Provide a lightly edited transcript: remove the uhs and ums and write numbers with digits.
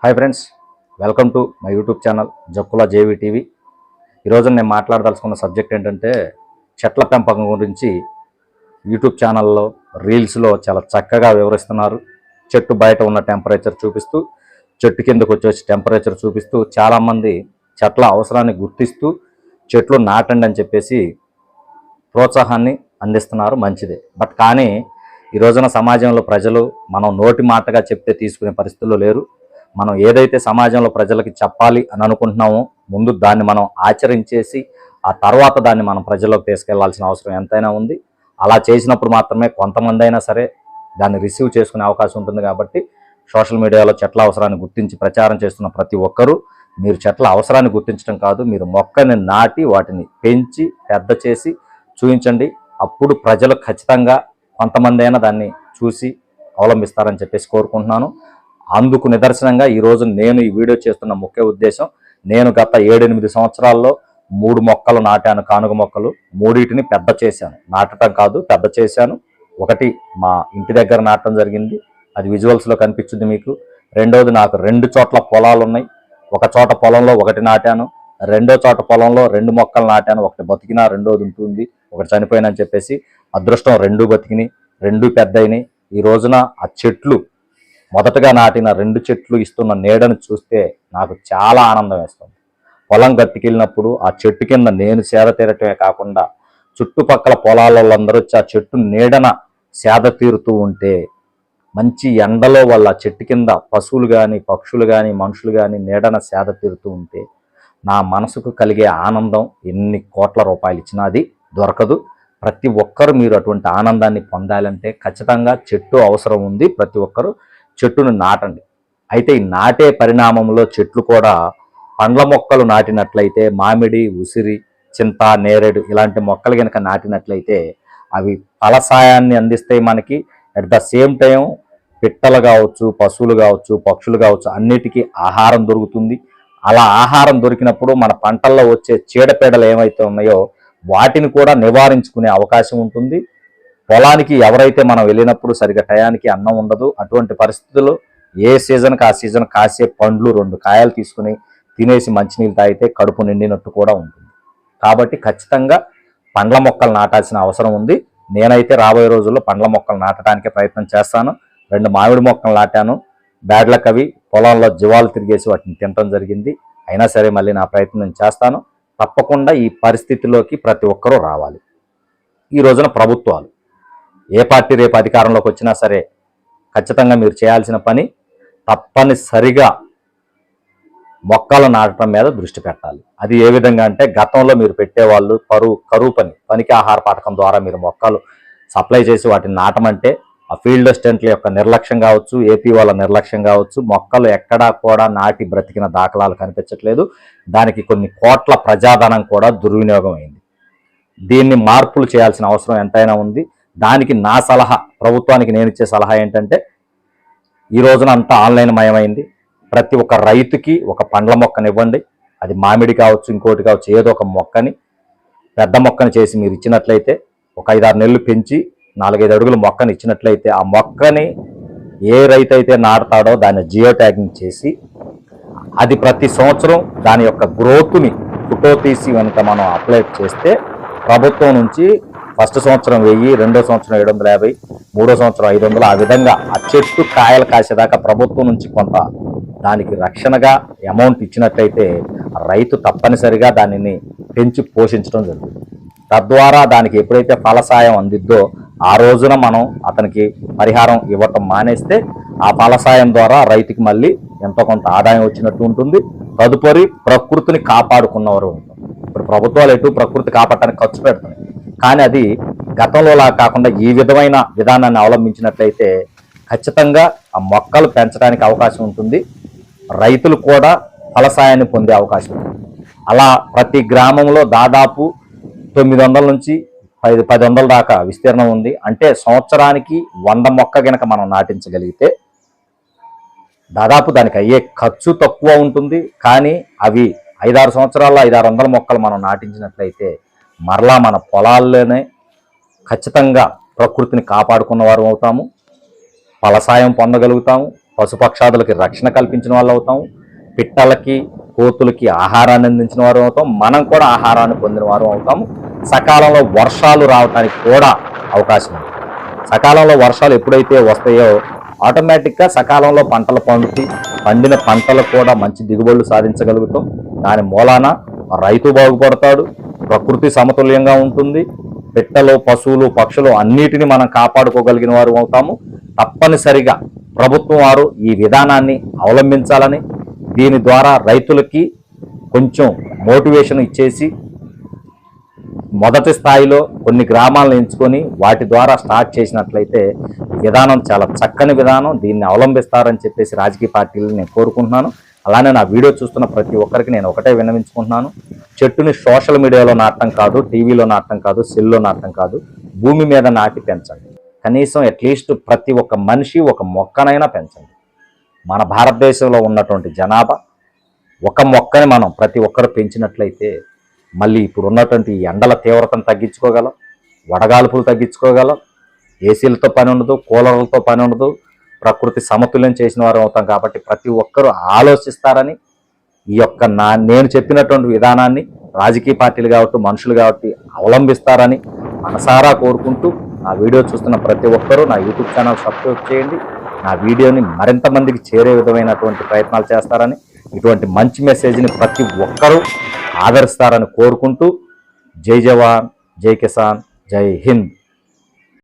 Hi friends, welcome to my YouTube channel Jakkula JV TV. ఈరోజు నేను మాట్లాడదలుచుకున్న subject ఏంటంటే చెట్ల పెంపకం గురించి. యూట్యూబ్ ఛానల్లో రీల్స్లో చాలా చక్కగా వివరిస్తున్నారు. చెట్టు బయట ఉన్న టెంపరేచర్ చూపిస్తూ, చెట్టు కిందకు వచ్చి టెంపరేచర్ చూపిస్తూ చాలామంది చెట్ల అవసరాన్ని గుర్తిస్తూ చెట్లు నాటండి అని చెప్పేసి ప్రోత్సాహాన్ని అందిస్తున్నారు. మంచిదే. బట్ కానీ ఈ రోజున సమాజంలో ప్రజలు మనం నోటి మాటగా చెప్తే తీసుకునే పరిస్థితుల్లో లేరు. మనం ఏదైతే సమాజంలో ప్రజలకి చెప్పాలి అని అనుకుంటున్నామో ముందు దాన్ని మనం ఆచరించేసి ఆ తర్వాత దాన్ని మనం ప్రజల్లోకి తీసుకెళ్లాల్సిన అవసరం ఎంతైనా ఉంది. అలా చేసినప్పుడు మాత్రమే కొంతమంది అయినా సరే దాన్ని రిసీవ్ చేసుకునే అవకాశం ఉంటుంది. కాబట్టి సోషల్ మీడియాలో చెట్ల అవసరాన్ని గుర్తించి ప్రచారం చేస్తున్న ప్రతి ఒక్కరూ మీరు చెట్ల అవసరాన్ని గుర్తించడం కాదు, మీరు మొక్కని నాటి వాటిని పెంచి పెద్ద చేసి చూపించండి. అప్పుడు ప్రజలు ఖచ్చితంగా కొంతమంది అయినా దాన్ని చూసి అవలంబిస్తారని చెప్పేసి కోరుకుంటున్నాను. అందుకు నిదర్శనంగా ఈరోజు నేను ఈ వీడియో చేస్తున్న ముఖ్య ఉద్దేశం, నేను గత 7-8 సంవత్సరాల్లో 3 మొక్కలు నాటాను. కానుగ మొక్కలు 3టిని పెద్ద చేశాను. నాటడం కాదు, పెద్ద చేశాను. ఒకటి మా ఇంటి దగ్గర నాటడం జరిగింది, అది విజువల్స్లో కనిపించింది మీకు. రెండోది నాకు 2 చోట్ల పొలాలు ఉన్నాయి. ఒక చోట పొలంలో ఒకటి నాటాను, రెండో చోట పొలంలో 2 మొక్కలు నాటాను. ఒకటి బతికినా రెండోది ఉంటుంది, ఒకటి చనిపోయినని చెప్పేసి. అదృష్టం 2 బతికినాయి, 2 పెద్దయినాయి. ఈ రోజున ఆ చెట్లు మొదటగా నాటిన 2 చెట్లు ఇస్తున్న నీడను చూస్తే నాకు చాలా ఆనందం వేస్తుంది. పొలం గట్టుకెళ్ళినప్పుడు ఆ చెట్టు కింద నేను సేద తీరటమే కాకుండా చుట్టుపక్కల పొలాలందరూ వచ్చి ఆ చెట్టు నీడన సేద తీరుతూ ఉంటే, మంచి ఎండలో వాళ్ళ చెట్టు కింద పశువులు కానీ పక్షులు కానీ మనుషులు కానీ నీడన సేద తీరుతూ ఉంటే నా మనసుకు కలిగే ఆనందం ఎన్ని కోట్ల రూపాయలు ఇచ్చినా అది దొరకదు. ప్రతి ఒక్కరు మీరు అటువంటి ఆనందాన్ని పొందాలంటే ఖచ్చితంగా చెట్టు అవసరం ఉంది. ప్రతి ఒక్కరు చెట్టును నాటండి. అయితే ఈ నాటే పరిణామంలో చెట్లు కూడా పండ్ల మొక్కలు నాటినట్లయితే, మామిడి, ఉసిరి, చింత, నేరేడు ఇలాంటి మొక్కలు కనుక నాటినట్లయితే అవి ఫలసాయాన్ని అందిస్తాయి మనకి. అట్ ద సేమ్ టైం పిట్టలు కావచ్చు, పశువులు కావచ్చు, పక్షులు కావచ్చు, అన్నిటికీ ఆహారం దొరుకుతుంది. అలా ఆహారం దొరికినప్పుడు మన పంటల్లో వచ్చే చీడపీడలు ఏమైతే ఉన్నాయో వాటిని కూడా నివారించుకునే అవకాశం ఉంటుంది. పొలానికి ఎవరైతే మనం వెళ్ళినప్పుడు సరిగా టయానికి అన్నం ఉండదు, అటువంటి పరిస్థితుల్లో ఏ సీజన్కి ఆ సీజన్ కాసే పండ్లు 2 కాయలు తీసుకుని తినేసి మంచినీళ్ళు తాగితే కడుపు నిండినట్టు కూడా ఉంటుంది. కాబట్టి ఖచ్చితంగా పండ్ల మొక్కలు నాటాల్సిన అవసరం ఉంది. నేనైతే రాబోయే రోజుల్లో పండ్ల మొక్కలు నాటడానికి ప్రయత్నం చేస్తాను. 2 మామిడి మొక్కలు నాటాను. బ్యాడ్ లక్, అవి పొలంలో జీవాలు తిరిగేసి వాటిని తినడం జరిగింది. అయినా సరే మళ్ళీ నా ప్రయత్నం నేను చేస్తాను. తప్పకుండా ఈ పరిస్థితిలోకి ప్రతి ఒక్కరూ రావాలి. ఈ రోజున ప్రభుత్వాలు ఏ పార్టీ రేపు అధికారంలోకి వచ్చినా సరే ఖచ్చితంగా మీరు చేయాల్సిన పని తప్పనిసరిగా మొక్కలు నాటడం మీద దృష్టి పెట్టాలి. అది ఏ విధంగా అంటే, గతంలో మీరు పెట్టేవాళ్ళు కరువు పనికి ఆహార పథకం ద్వారా మీరు మొక్కలు సప్లై చేసి వాటిని నాటమంటే ఆ ఫీల్డ్ అసిస్టెంట్ల యొక్క నిర్లక్ష్యం కావచ్చు, ఏపీ వాళ్ళ నిర్లక్ష్యం కావచ్చు, మొక్కలు ఎక్కడా కూడా నాటి బ్రతికిన దాఖలాలు కనిపించట్లేదు. దానికి కొన్ని కోట్ల ప్రజాధనం కూడా దుర్వినియోగం అయింది. దీన్ని మార్పులు చేయాల్సిన అవసరం ఎంతైనా ఉంది. దానికి నా సలహా, ప్రభుత్వానికి నేను ఇచ్చే సలహా ఏంటంటే, ఈ రోజున అంతా ఆన్లైన్ మయమైంది. ప్రతి ఒక్క రైతుకి ఒక పండ్ల మొక్కనివ్వండి. అది మామిడి కావచ్చు, ఇంకోటి కావచ్చు, ఏదో ఒక మొక్కని, పెద్ద మొక్కని చేసి మీరు ఇచ్చినట్లయితే, ఒక 5-6 నెలలు పెంచి 4-5 అడుగుల మొక్కని ఇచ్చినట్లయితే, ఆ మొక్కని ఏ రైతు అయితే నాటుతాడో దాన్ని జియో ట్యాగింగ్ చేసి అది ప్రతి సంవత్సరం దాని యొక్క గ్రోత్ని ఫోటో తీసి కనుక మనం అప్లోడ్ చేస్తే, ప్రభుత్వం నుంచి ఫస్ట్ సంవత్సరం 1000, రెండో సంవత్సరం 750, మూడో సంవత్సరం 500, ఆ విధంగా ఆ చెట్టు కాయలు కాసేదాకా ప్రభుత్వం నుంచి కొంత దానికి రక్షణగా అమౌంట్ ఇచ్చినట్లయితే రైతు తప్పనిసరిగా దానిని పెంచి పోషించడం జరుగుతుంది. తద్వారా దానికి ఎప్పుడైతే ఫలసాయం అందిద్దో ఆ రోజున మనం అతనికి పరిహారం ఇవ్వటం మానేస్తే ఆ ఫలసాయం ద్వారా రైతుకి మళ్ళీ ఎంతో కొంత ఆదాయం వచ్చినట్టు ఉంటుంది. తదుపరి ప్రకృతిని కాపాడుకున్నవారు ఉంటారు. ఇప్పుడు ప్రభుత్వాలు ఎటు ప్రకృతి కాపాడటానికి ఖర్చు పెడుతున్నాయి, కానీ అది గతంలోలా కాకుండా ఈ విధమైన విధానాన్ని అవలంబించినట్లయితే ఖచ్చితంగా ఆ మొక్కలు పెంచడానికి అవకాశం ఉంటుంది. రైతులు కూడా ఫలసాయాన్ని పొందే అవకాశం ఉంటుంది. అలా ప్రతి గ్రామంలో దాదాపు 900 నుంచి 1000 దాకా విస్తీర్ణం ఉంది. అంటే సంవత్సరానికి 100 మొక్క కనుక మనం నాటించగలిగితే దాదాపు దానికి అయ్యే ఖర్చు తక్కువ ఉంటుంది. కానీ అవి 5-6 సంవత్సరాల్లో 500-600 మొక్కలు మనం నాటించినట్లయితే మరలా మన పొలాల్లోనే ఖచ్చితంగా ప్రకృతిని కాపాడుకున్న వారు అవుతాము, ఫలసాయం పొందగలుగుతాము. పశుపక్షాదులకి రక్షణ కల్పించిన వాళ్ళు అవుతాం, పిట్టలకి కోతులకి ఆహారాన్ని అందించిన వారు అవుతాం, మనం కూడా ఆహారాన్ని పొందిన వారు అవుతాము. సకాలంలో వర్షాలు రావడానికి కూడా అవకాశం ఉంది. సకాలంలో వర్షాలు ఎప్పుడైతే వస్తాయో ఆటోమేటిక్గా సకాలంలో పంటలు పండిన పంటలు కూడా మంచి దిగుబడులు సాధించగలుగుతాం. దాని మూలాన రైతు బాగుపడతాడు, ప్రకృతి సమతుల్యంగా ఉంటుంది, పిట్టలు పశువులు పక్షులు అన్నిటిని మనం కాపాడుకోగలిగిన వారు అవుతాము. తప్పనిసరిగా ప్రభుత్వం వారు ఈ విధానాన్ని అవలంబించాలని, దీని ద్వారా రైతులకి కొంచెం మోటివేషన్ ఇచ్చేసి మొదటి స్థాయిలో కొన్ని గ్రామాలను ఎంచుకొని వాటి ద్వారా స్టార్ట్ చేసినట్లయితే ఈ విధానం చాలా చక్కని విధానం, దీన్ని అవలంబిస్తారని చెప్పేసి రాజకీయ పార్టీలు నేను కోరుకుంటున్నాను. అలానే నా వీడియో చూస్తున్న ప్రతి ఒక్కరికి నేను ఒకటే విన్నవించుకుంటున్నాను, చెట్టుని సోషల్ మీడియాలో నాటడం కాదు, టీవీలో నాటడం కాదు, సెల్లో నాటడం కాదు, భూమి మీద నాటి పెంచండి. కనీసం అట్లీస్ట్ ప్రతి ఒక్క మనిషి ఒక మొక్కనైనా పెంచండి. మన భారతదేశంలో ఉన్నటువంటి జనాభా ఒక మొక్కని మనం ప్రతి ఒక్కరు పెంచినట్లయితే మళ్ళీ ఇప్పుడు ఉన్నటువంటి ఎండల తీవ్రతను తగ్గించుకోగలం, వడగాల్పులు తగ్గించుకోగలం, ఏసీలతో పని ఉండదు, కూలర్లతో పని ఉండదు, ప్రకృతి సమతుల్యం చేసిన వారు అవుతాం. కాబట్టి ప్రతి ఒక్కరూ ఆలోచిస్తారని, ఈ యొక్క నేను చెప్పినటువంటి విధానాన్ని రాజకీయ పార్టీలు కాబట్టి మనుషులు కాబట్టి అవలంబిస్తారని మనసారా కోరుకుంటూ, నా వీడియో చూస్తున్న ప్రతి ఒక్కరూ నా యూట్యూబ్ ఛానల్ సబ్స్క్రైబ్ చేయండి, నా వీడియోని మరింత మందికి చేరే విధమైనటువంటి ప్రయత్నాలు చేస్తారని, ఇటువంటి మంచి మెసేజ్ని ప్రతి ఒక్కరూ ఆదరిస్తారని కోరుకుంటూ, జై జవాన్, జై కిసాన్, జై హింద్.